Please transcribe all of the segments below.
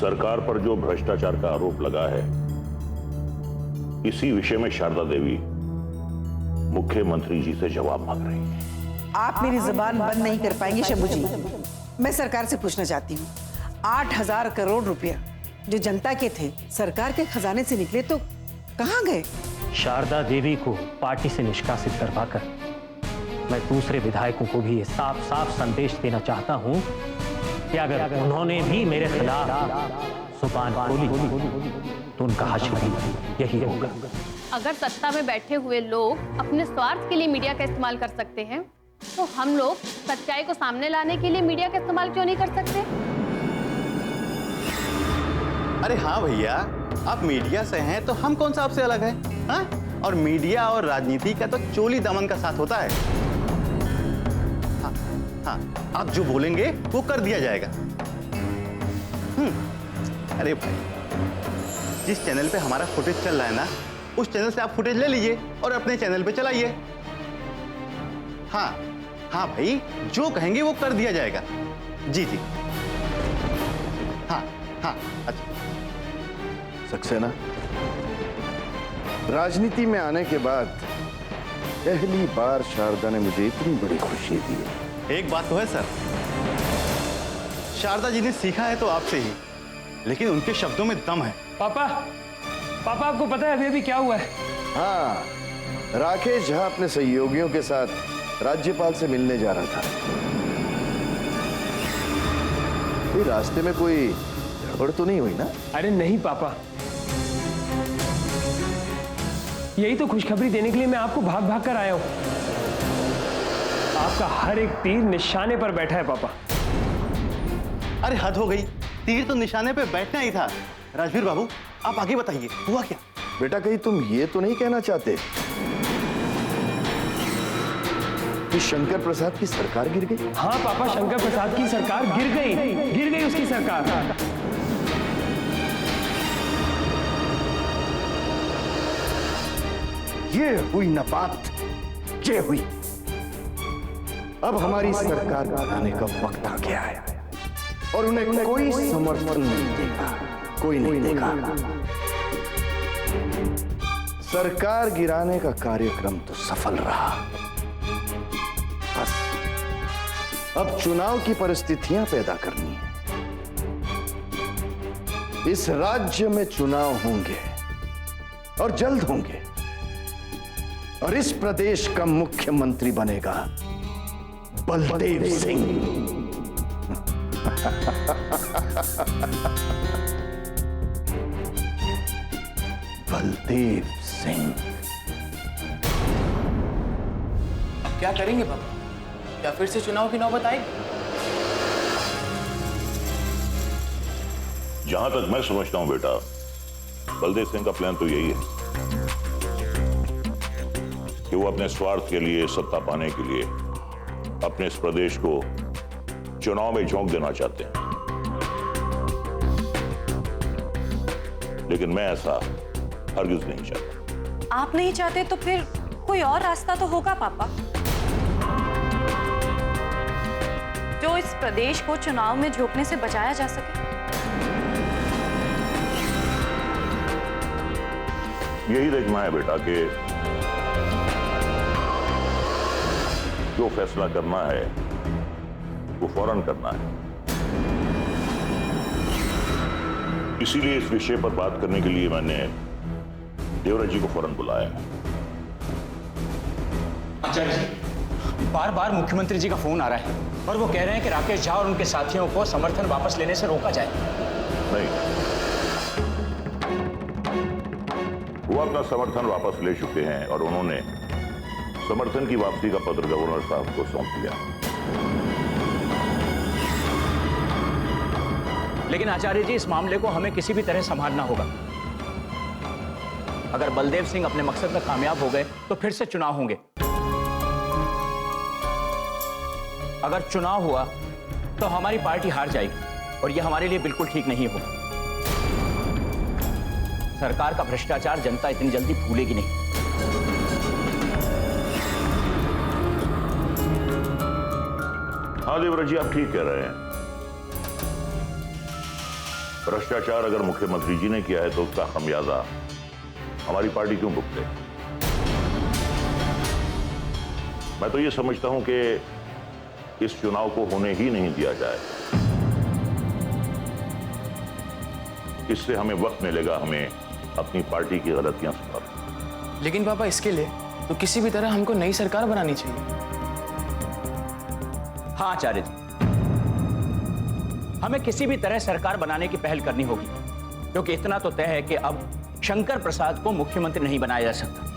सरकार पर जो भ्रष्टाचार का आरोप लगा है, इसी विषय में शारदा देवी मुख्यमंत्री जी से जवाब मांग रही है। आप मेरी जुबान बंद नहीं कर पाएंगे शंभू जी। मैं सरकार से पूछना चाहती हूँ, 8,000 करोड़ रुपया जो जनता के थे सरकार के खजाने से निकले तो कहाँ गए? शारदा देवी को पार्टी से निष्कासित करवाकर मैं दूसरे विधायकों को भी ये साफ साफ संदेश देना चाहता हूं कि अगर उन्होंने भी मेरे खिलाफ जुबान खोली तो उनका हश्र यही होगा। अगर सत्ता में बैठे हुए लोग अपने स्वार्थ के लिए मीडिया का इस्तेमाल कर सकते हैं, तो हम लोग सच्चाई को सामने लाने के लिए मीडिया का इस्तेमाल क्यों नहीं कर सकते? अरे हाँ भैया, आप मीडिया से हैं तो हम कौन सा आपसे अलग है? हाँ? और मीडिया और राजनीति का तो चोली दामन का साथ होता है। हाँ, हाँ, आप जो बोलेंगे वो कर दिया जाएगा। अरे भाई, जिस चैनल पे हमारा फुटेज चल रहा है ना, उस चैनल से आप फुटेज ले लीजिए और अपने चैनल पे चलाइए। हाँ हाँ भाई, जो कहेंगे वो कर दिया जाएगा। जी जी, हाँ हाँ। अच्छा सक्सेना, राजनीति में आने के बाद पहली बार शारदा ने मुझे इतनी बड़ी खुशी दी है। एक बात तो है सर, शारदा जी ने सीखा है तो आपसे ही, लेकिन उनके शब्दों में दम है। पापा, पापा आपको पता है अभी अभी क्या हुआ है? हाँ, राकेश झा अपने सहयोगियों के साथ राज्यपाल से मिलने जा रहा था। कोई रास्ते में कोई गड़बड़ तो नहीं हुई ना? अरे नहीं पापा, यही तो खुशखबरी देने के लिए मैं आपको भाग भाग कर आया हूं। आपका हर एक तीर निशाने पर बैठा है पापा। अरे हद हो गई, तीर तो निशाने पे बैठना ही था। राजवीर बाबू, आप आगे बताइए, हुआ क्या? बेटा, कहीं तुम ये तो नहीं कहना चाहते कि शंकर प्रसाद की सरकार गिर गई? हाँ पापा, शंकर प्रसाद की सरकार गिर गई उसकी सरकार। ये हुई न बात, ये हुई। अब हमारी सरकार बनाने का वक्त आ गया है और उन्हें कोई समर्थन नहीं देगा, कोई नहीं देगा। सरकार गिराने का कार्यक्रम तो सफल रहा, बस अब चुनाव की परिस्थितियां पैदा करनी है। इस राज्य में चुनाव होंगे और जल्द होंगे, और इस प्रदेश का मुख्यमंत्री बनेगा बलदेव सिंह। बलदेव सिंह। क्या करेंगे पापा? क्या फिर से चुनाव की नौबत आएगी? जहां तक मैं समझता हूं बेटा, बलदेव सिंह का प्लान तो यही है कि वो अपने स्वार्थ के लिए, सत्ता पाने के लिए अपने इस प्रदेश को चुनाव में झोंक देना चाहते हैं। लेकिन मैं ऐसा हरगिज नहीं चाहता। आप नहीं चाहते तो फिर कोई और रास्ता तो होगा पापा, जो इस प्रदेश को चुनाव में झोंकने से बचाया जा सके। यही देखना है बेटा कि जो फैसला करना है वो फौरन करना है। इसीलिए इस विषय पर बात करने के लिए मैंने देवराज जी को फौरन बुलाया है। आचार्य जी, बार बार मुख्यमंत्री जी का फोन आ रहा है और वो कह रहे हैं कि राकेश झा और उनके साथियों को समर्थन वापस लेने से रोका जाए। नहीं, वो अपना समर्थन वापस ले चुके हैं और उन्होंने समर्थन की वापसी का पत्र गवर्नर साहब को सौंप दिया। लेकिन आचार्य जी, इस मामले को हमें किसी भी तरह संभालना होगा। अगर बलदेव सिंह अपने मकसद में कामयाब हो गए तो फिर से चुनाव होंगे। अगर चुनाव हुआ तो हमारी पार्टी हार जाएगी और यह हमारे लिए बिल्कुल ठीक नहीं होगा। सरकार का भ्रष्टाचार जनता इतनी जल्दी भूलेगी नहीं। हाँ देवराज जी, आप ठीक कह रहे हैं। भ्रष्टाचार अगर मुख्यमंत्री जी ने किया है तो उसका खमियाजा हमारी पार्टी क्यों भुगते? मैं तो ये समझता हूं कि इस चुनाव को होने ही नहीं दिया जाए। इससे हमें वक्त मिलेगा हमें अपनी पार्टी की गलतियां सुधारने। लेकिन पापा, इसके लिए तो किसी भी तरह हमको नई सरकार बनानी चाहिए। हाँ आचार्य जी, हमें किसी भी तरह सरकार बनाने की पहल करनी होगी, क्योंकि इतना तो तय है कि अब शंकर प्रसाद को मुख्यमंत्री नहीं बनाया जा सकता।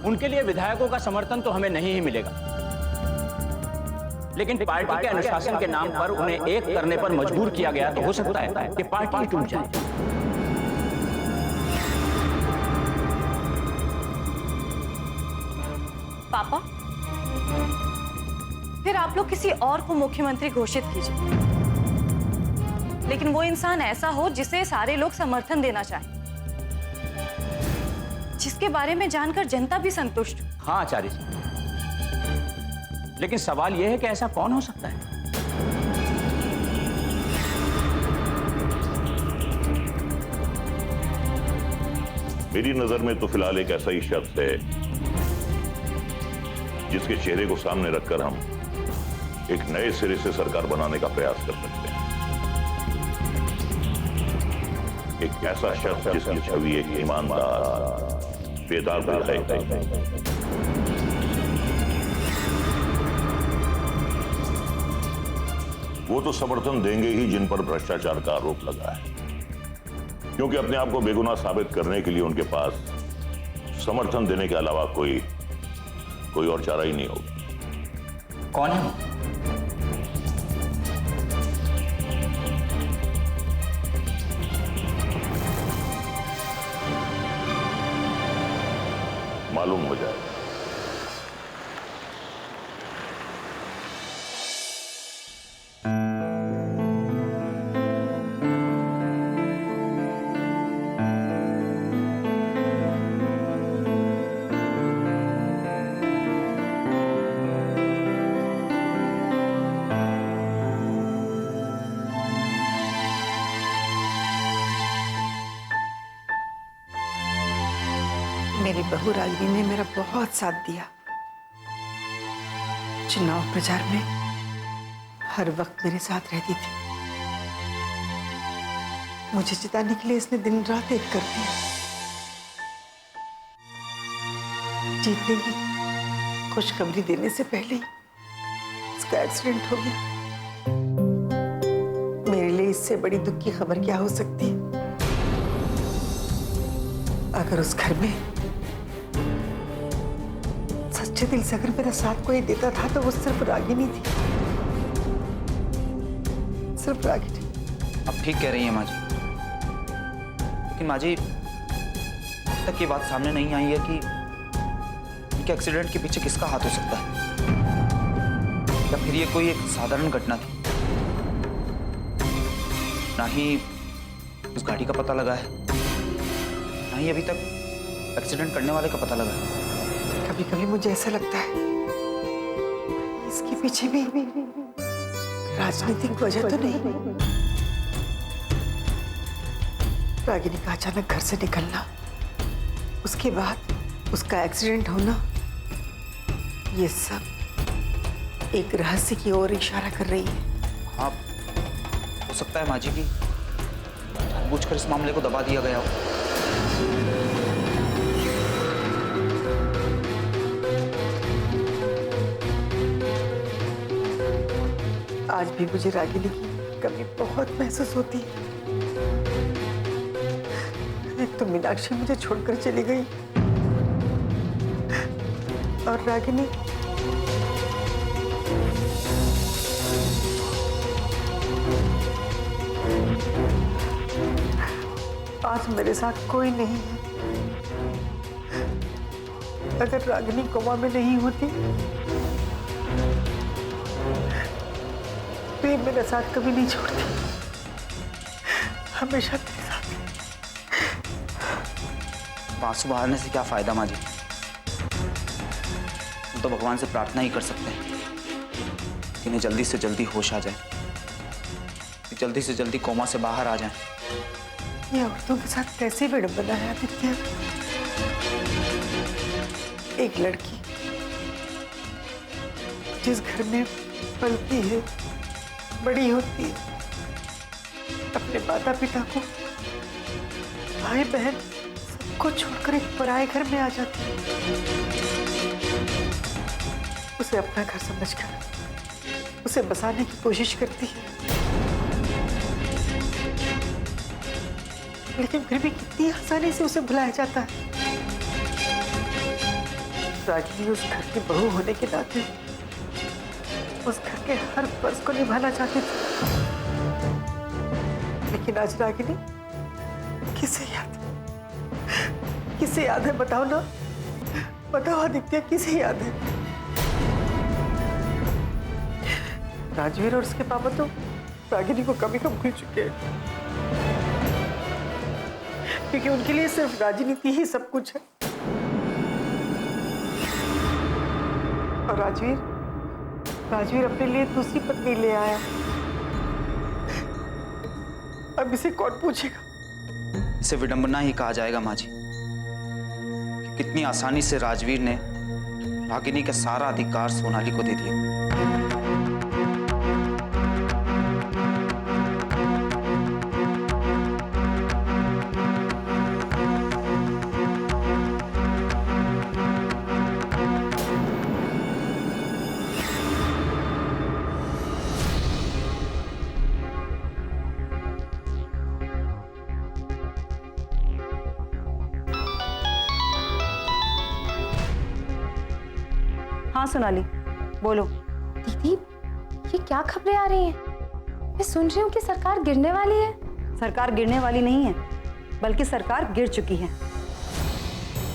उनके लिए विधायकों का समर्थन तो हमें नहीं ही मिलेगा, लेकिन पार्टी के अनुशासन के नाम पर उन्हें एक करने पर मजबूर किया गया तो हो सकता है कि पार्टी टूट जाए। पापा, फिर आप लोग किसी और को मुख्यमंत्री घोषित कीजिए, लेकिन वो इंसान ऐसा हो जिसे सारे लोग समर्थन देना चाहें, जिसके बारे में जानकर जनता भी संतुष्ट हो। हाँ आचार्य जी, लेकिन सवाल यह है कि ऐसा कौन हो सकता है? मेरी नजर में तो फिलहाल एक ऐसा ही शख्स है जिसके चेहरे को सामने रखकर हम एक नए सिरे से सरकार बनाने का प्रयास कर सकते हैं। एक ऐसा शख्स जिसकी छवि एक ईमानदार, बेदाग है। वो तो समर्थन देंगे ही जिन पर भ्रष्टाचार का आरोप लगा है, क्योंकि अपने आप को बेगुनाह साबित करने के लिए उनके पास समर्थन देने के अलावा कोई और चारा ही नहीं होगा। कौन है? मालूम हो जाएगा। मेरी बहू रागिनी ने मेरा बहुत साथ दिया। चुनाव प्रचार में हर वक्त मेरे साथ रहती थी। मुझे जिताने के लिए इसने दिन रात एक कर दिया। जीतने की खुशखबरी देने से पहले ही इसका एक्सीडेंट हो गया। मेरे लिए इससे बड़ी दुख की खबर क्या हो सकती है? अगर उस घर में सच्चे दिल से अगर मेरा साथ कोई देता था तो वो सिर्फ रागिनी थी, सिर्फ रागिनी। अब ठीक कह रही हैं माँ जी, लेकिन माँ जी अभी तक ये बात सामने नहीं आई है कि इनके एक्सीडेंट के पीछे किसका हाथ हो सकता है, या फिर ये कोई एक साधारण घटना थी। ना ही उस गाड़ी का पता लगा है, ना ही अभी तक एक्सीडेंट करने वाले का पता लगा है। कभी कभी मुझे ऐसा लगता है इसके पीछे भी राजनीतिक वजह तो नहीं। रागिनी का अचानक घर से निकलना, उसके बाद उसका एक्सीडेंट होना, ये सब एक रहस्य की ओर इशारा कर रही है। हाँ, हो सकता है माँ जी की जानबूझकर इस मामले को दबा दिया गया हो। आज भी मुझे रागिनी की कमी बहुत महसूस होती है। एक तो मीनाक्षी मुझे छोड़कर चली गई और रागिनी आज मेरे साथ कोई नहीं है। अगर रागिनी कोमा में नहीं होती तो ये मेरा साथ कभी नहीं छोड़ती, हमेशा मेरे साथ। आंसू बहाने से क्या फायदा माँ जी, हम तो भगवान से प्रार्थना ही कर सकते हैं कि इन्हें जल्दी से जल्दी होश आ जाए, कि जल्दी से जल्दी कोमा से बाहर आ जाएं। ये औरतों के साथ कैसे विडंबना है आदित्य। एक लड़की जिस घर में पलती है, बड़ी होती है, अपने माता पिता को, भाई बहन सबको छोड़कर एक पराये घर में आ जाती है। उसे अपना घर समझकर उसे बसाने की कोशिश करती है, लेकिन फिर भी कितनी आसानी से उसे भुलाया जाता है। रागिनी उस घर की बहू होने के नाते उस घर के हर फर्ज को निभाना चाहती थी, लेकिन आज रागिनी किसे याद है बताओ ना, बताओ आदित्य, किसे याद है? राजवीर और उसके पापा तो रागिनी को कभी कम भूल चुके हैं, क्योंकि उनके लिए सिर्फ राजनीति ही सब कुछ है। और राजवीर अपने लिए दूसरी पत्नी ले आया। अब इसे कौन पूछेगा? इसे विडंबना ही कहा जाएगा माँ जी, कि कितनी आसानी से राजवीर ने रागिनी का सारा अधिकार सोनाली को दे दिया। हाँ सोनाली, बोलो। दीदी, ये क्या खबरें आ रही हैं? मैं सुन रही हूँ कि सरकार गिरने वाली है। सरकार गिरने वाली नहीं है, बल्कि सरकार गिर चुकी है।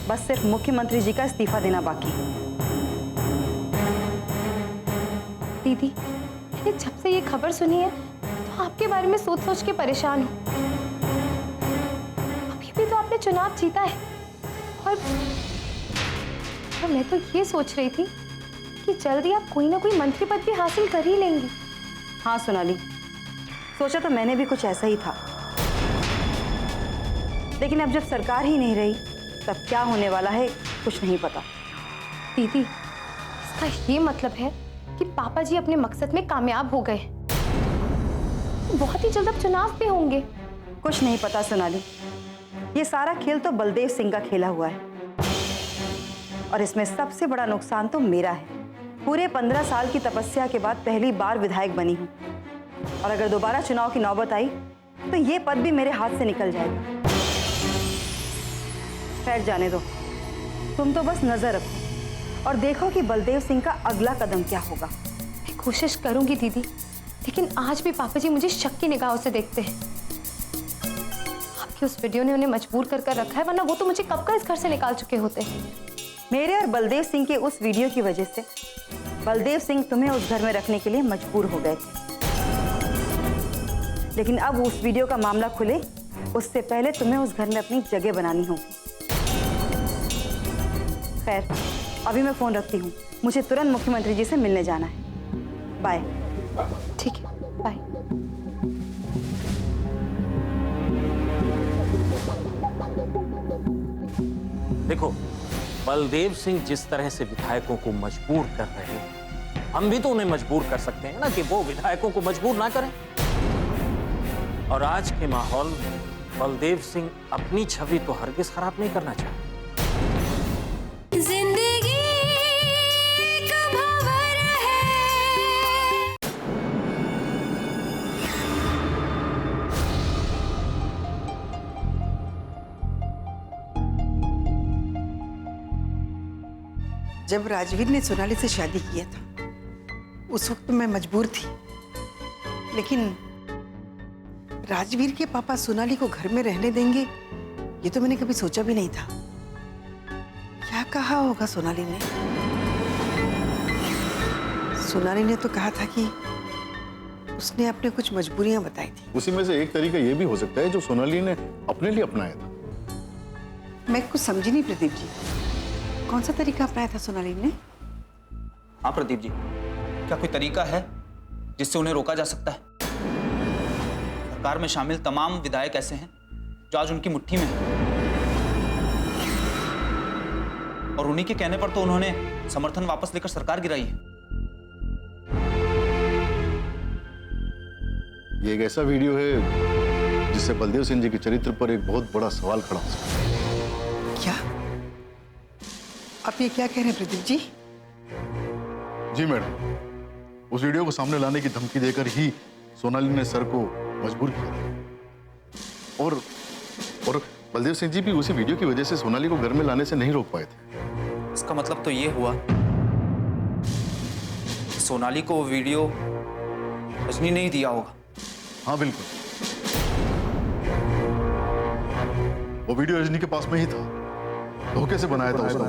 बस सिर्फ मुख्यमंत्री जी का इस्तीफा देना बाकी है। दीदी, मैंने जब से ये खबर सुनी है तो आपके बारे में सोच सोच के परेशान हूँ। अभी भी तो आपने चुनाव जीता है, और मैं तो ये सोच रही थी कि जल्दी आप कोई ना कोई मंत्री पद भी हासिल कर ही लेंगी। हाँ सोनाली, सोचा तो मैंने भी कुछ ऐसा ही था, लेकिन अब जब सरकार ही नहीं रही तब क्या होने वाला है कुछ नहीं पता। दीदी, इसका ये मतलब है कि पापा जी अपने मकसद में कामयाब हो गए। बहुत ही जल्द अब चुनाव पे होंगे। कुछ नहीं पता सोनाली, ये सारा खेल तो बलदेव सिंह का खेला हुआ है, और इसमें सबसे बड़ा नुकसान तो मेरा है। पूरे 15 साल की तपस्या के बाद पहली बार विधायक बनी हूँ, और अगर दोबारा चुनाव की नौबत आई तो ये पद भी मेरे हाथ से निकल जाएगा। खैर जाने दो, तुम तो बस नजर रखो और देखो कि बलदेव सिंह का अगला कदम क्या होगा। मैं कोशिश करूंगी दीदी, लेकिन आज भी पापा जी मुझे शक की निगाहों से देखते हैं। आपकी उस वीडियो ने उन्हें मजबूर कर रखा है, वरना वो तो मुझे कब का इस घर से निकाल चुके होते। मेरे और बलदेव सिंह के उस वीडियो की वजह से बलदेव सिंह तुम्हें उस घर में रखने के लिए मजबूर हो गए थे, लेकिन अब उस वीडियो का मामला खुले उससे पहले तुम्हें उस घर में अपनी जगह बनानी होगी। खैर, अभी मैं फोन रखती हूँ, मुझे तुरंत मुख्यमंत्री जी से मिलने जाना है। बाय। ठीक है, बाय। देखो, बलदेव सिंह जिस तरह से विधायकों को मजबूर कर रहे हैं, हम भी तो उन्हें मजबूर कर सकते हैं ना कि वो विधायकों को मजबूर ना करें। और आज के माहौल में बलदेव सिंह अपनी छवि तो हरगिज खराब नहीं करना चाहते। जिंदगी का भंवर है। जब राजवीर ने सोनाली से शादी किया था उस वक्त मैं मजबूर थी, लेकिन राजवीर के पापा सोनाली को घर में रहने देंगे ये तो मैंने कभी सोचा भी नहीं था। क्या कहा होगा सोनाली ने? सोनाली ने तो कहा था कि उसने अपने कुछ मजबूरियां बताई थी। उसी में से एक तरीका ये भी हो सकता है जो सोनाली ने अपने लिए अपनाया था। मैं कुछ समझी नहीं प्रदीप जी, कौन सा तरीका अपनाया था सोनाली ने? हाँ प्रदीप जी, क्या कोई तरीका है जिससे उन्हें रोका जा सकता है? सरकार में शामिल तमाम विधायक ऐसे हैं जो आज उनकी मुट्ठी में हैं। और उन्हीं के कहने पर तो उन्होंने समर्थन वापस लेकर सरकार गिराई है। ये एक ऐसा वीडियो है जिससे बलदेव सिंह जी के चरित्र पर एक बहुत बड़ा सवाल खड़ा हो सकता है। क्या आप ये क्या कह रहे हैं प्रदीप जी? जी मैडम, उस वीडियो को सामने लाने की धमकी देकर ही सोनाली ने सर को मजबूर किया और बलदेव सिंह जी भी उसी वीडियो की वजह से सोनाली को घर में लाने से नहीं रोक पाए थे। इसका मतलब तो ये हुआ कि सोनाली को वो वीडियो रजनी ने ही दिया होगा। हाँ बिल्कुल, वो वीडियो रजनी के पास में ही था, धोखे से बनाया था उसने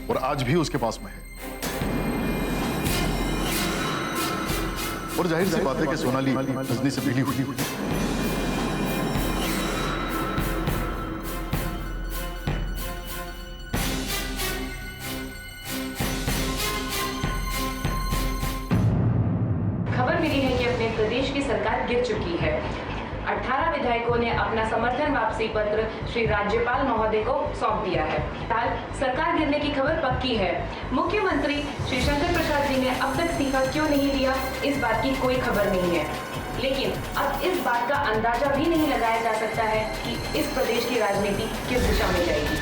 और आज भी उसके पास में है। और जाहिर सी बात है कि सोनाली रजनी से मिली हुई खबर मिली है कि अपने प्रदेश की सरकार गिर चुकी है। 18 विधायकों ने अपना समर्थन वापसी पत्र श्री राज्यपाल महोदय को सौंप दिया है। फिलहाल सरकार गिरने की खबर पक्की है। मुख्यमंत्री श्री शंकर प्रसाद जी ने अब तक इस्तीफा क्यों नहीं दिया, इस बात की कोई खबर नहीं है। लेकिन अब इस बात का अंदाजा भी नहीं लगाया जा सकता है कि इस प्रदेश की राजनीति किस दिशा में जाएगी।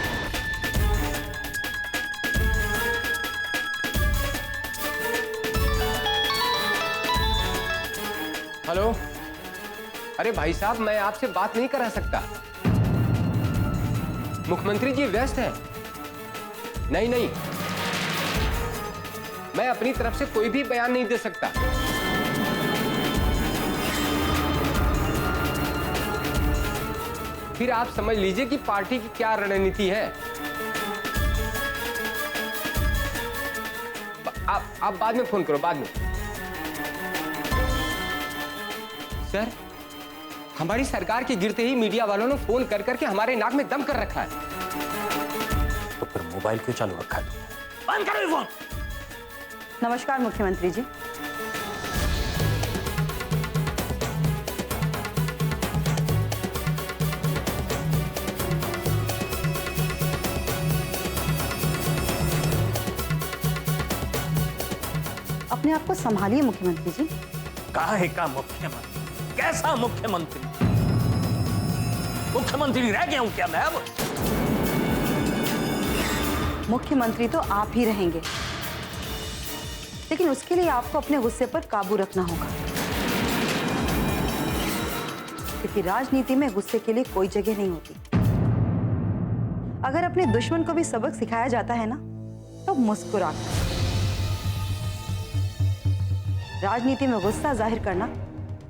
हेलो, अरे भाई साहब, मैं आपसे बात नहीं करा सकता। मुख्यमंत्री जी व्यस्त हैं। नहीं, मैं अपनी तरफ से कोई भी बयान नहीं दे सकता। फिर आप समझ लीजिए कि पार्टी की क्या रणनीति है। आप बाद में फोन करो, बाद में। सर, हमारी सरकार के गिरते ही मीडिया वालों ने फोन कर करके हमारे नाक में दम कर रखा है। तो फिर मोबाइल क्यों चालू रखा है? बंद करो ये फोन। नमस्कार मुख्यमंत्री जी। अपने आप को संभालिए मुख्यमंत्री जी। काहे का मुख्यमंत्री? कैसा मुख्यमंत्री? मुख्यमंत्री रह गया हूं क्या मैं अब? मुख्यमंत्री तो आप ही रहेंगे, लेकिन उसके लिए आपको अपने गुस्से पर काबू रखना होगा, क्योंकि राजनीति में गुस्से के लिए कोई जगह नहीं होती। अगर अपने दुश्मन को भी सबक सिखाया जाता है ना, तो मुस्कुराकर। राजनीति में गुस्सा जाहिर करना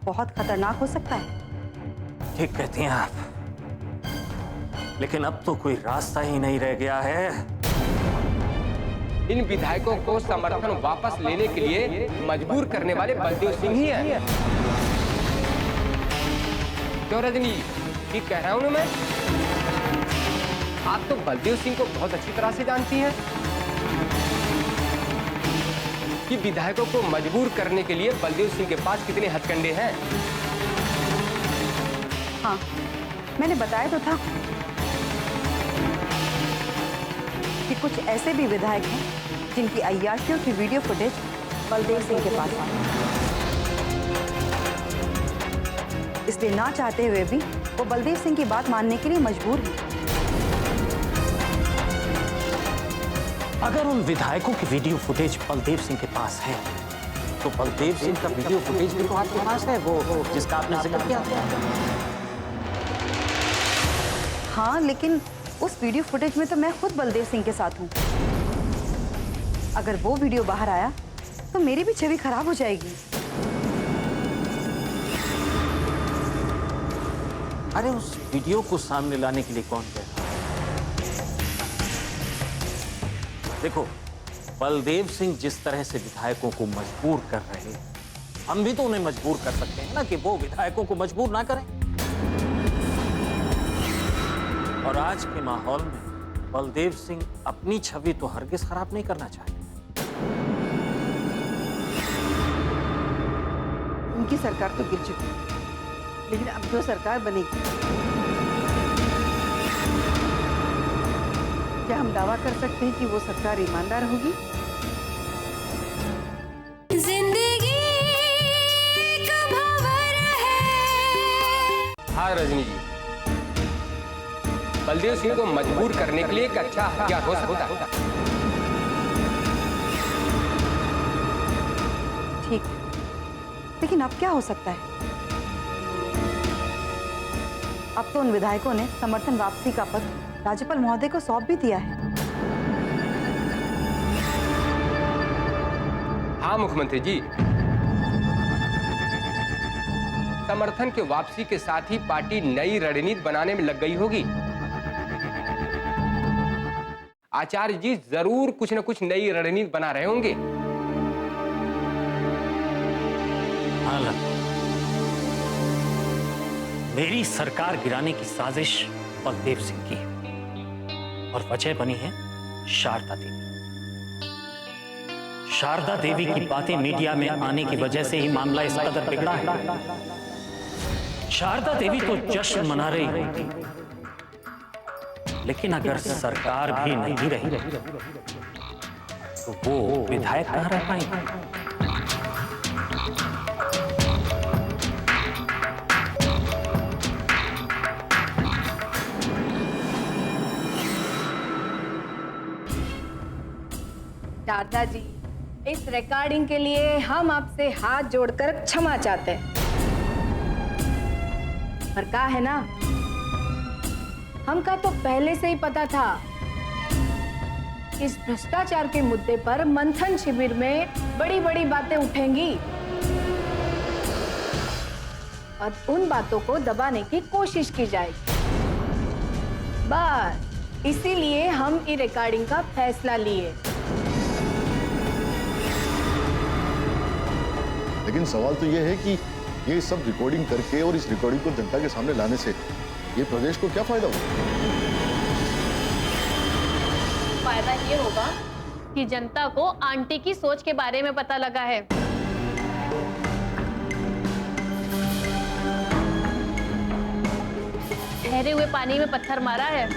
बहुत खतरनाक हो सकता है। ठीक कहती हैं आप, लेकिन अब तो कोई रास्ता ही नहीं रह गया है। इन विधायकों को समर्थन वापस लेने के लिए मजबूर करने वाले बलदेव सिंह ही हैं। क्यों रजनी, ठीक कह रहा हूं ना मैं? आप तो बलदेव सिंह को बहुत अच्छी तरह से जानती हैं कि विधायकों को मजबूर करने के लिए बलदेव सिंह के पास कितने हथकंडे हैं। हाँ, मैंने बताया तो था कि कुछ ऐसे भी विधायक हैं जिनकी अय्याशियों की वीडियो फुटेज बलदेव सिंह के पास है। इसलिए ना चाहते हुए भी वो बलदेव सिंह की बात मानने के लिए मजबूर हैं। अगर उन विधायकों की वीडियो फुटेज बलदेव सिंह के पास है, तो बलदेव सिंह का वीडियो फुटेज भी तो आपके पास है, वो जिसका आपने जिक्र किया था। हाँ, लेकिन उस वीडियो फुटेज में तो मैं खुद बलदेव सिंह के साथ हूँ। अगर वो वीडियो बाहर आया तो मेरी भी छवि खराब हो जाएगी। अरे उस वीडियो को सामने लाने के लिए कौन कह रहा? देखो, बलदेव सिंह जिस तरह से विधायकों को मजबूर कर रहे हैं, हम भी तो उन्हें मजबूर कर सकते हैं ना कि वो विधायकों को मजबूर ना करें। और आज के माहौल में बलदेव सिंह अपनी छवि तो हरगिज खराब नहीं करना चाहते। उनकी सरकार तो गिर चुकी है, लेकिन अब जो सरकार बनेगी, क्या हम दावा कर सकते हैं कि वो सरकार ईमानदार होगी? जिंदगी एक भंवर है। हाँ रजनी जी, बलदेव सिंह को मजबूर करने के लिए एक अच्छा हथियार हो सकता है। ठीक, लेकिन अब क्या हो सकता है? अब तो उन विधायकों ने समर्थन वापसी का पत्र राज्यपाल महोदय को सौंप भी दिया है। हाँ मुख्यमंत्री जी, समर्थन के वापसी के साथ ही पार्टी नई रणनीति बनाने में लग गई होगी। आचार्य जी जरूर कुछ न कुछ नई रणनीति बना रहे होंगे। मेरी सरकार गिराने की साजिश बलदेव सिंह की है और वजह बनी है शारदा देवी। शारदा देवी की बातें मीडिया में आने की वजह से ही मामला इस कदर बिगड़ा है। शारदा देवी तो जश्न मना रही है, लेकिन अगर सरकार भी नहीं रही तो वो विधायक कहां रह पाएंगे? शारदा जी, इस रिकॉर्डिंग के लिए हम आपसे हाथ जोड़कर क्षमा चाहते हैं। पर क्या है ना, हमका तो पहले से ही पता था इस भ्रष्टाचार के मुद्दे पर मंथन शिविर में बड़ी बड़ी बातें उठेंगी और उन बातों को दबाने की कोशिश की जाएगी। बस इसीलिए हम ई रिकॉर्डिंग का फैसला लिए। लेकिन सवाल तो यह है कि ये सब रिकॉर्डिंग करके और इस रिकॉर्डिंग को जनता के सामने लाने से ये प्रदेश को क्या फायदा होगा? फायदा ये होगा कि जनता को आंटी की सोच के बारे में पता लगा है। ठहरे हुए पानी में पत्थर मारा है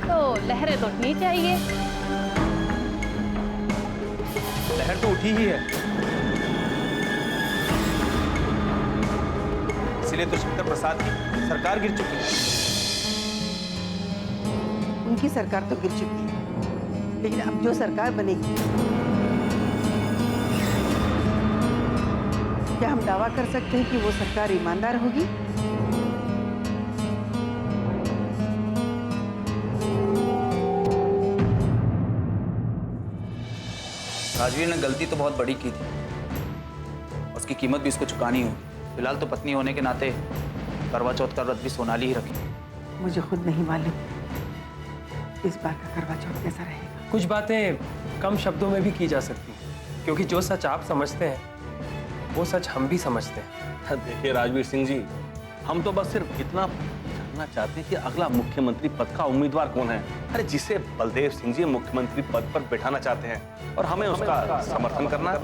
तो लहरें तो उठनी चाहिए। लहर तो उठी ही है, इसलिए तो शंकर प्रसाद की सरकार गिर चुकी है। उनकी सरकार तो गिर चुकी है, लेकिन अब जो सरकार बनेगी, क्या हम दावा कर सकते हैं कि वो सरकार ईमानदार होगी? राजवीर ने गलती तो बहुत बड़ी की थी, उसकी कीमत भी इसको चुकानी होगी। फिलहाल तो पत्नी होने के नाते करवा चौथ का व्रत भी सोनाली ही रखी। मुझे खुद नहीं मालूम इस बार का करवा चौथ कैसा रहेगा। कुछ बातें कम शब्दों में भी की जा सकती हैं, क्योंकि जो सच आप समझते हैं वो सच हम भी समझते हैं। देखिए राजवीर सिंह जी, हम तो बस सिर्फ इतना जानना चाहते हैं कि अगला मुख्यमंत्री पद का उम्मीदवार कौन है। अरे जिसे बलदेव सिंह जी मुख्यमंत्री पद पर बैठाना चाहते हैं और हमें उसका समर्थन करना है।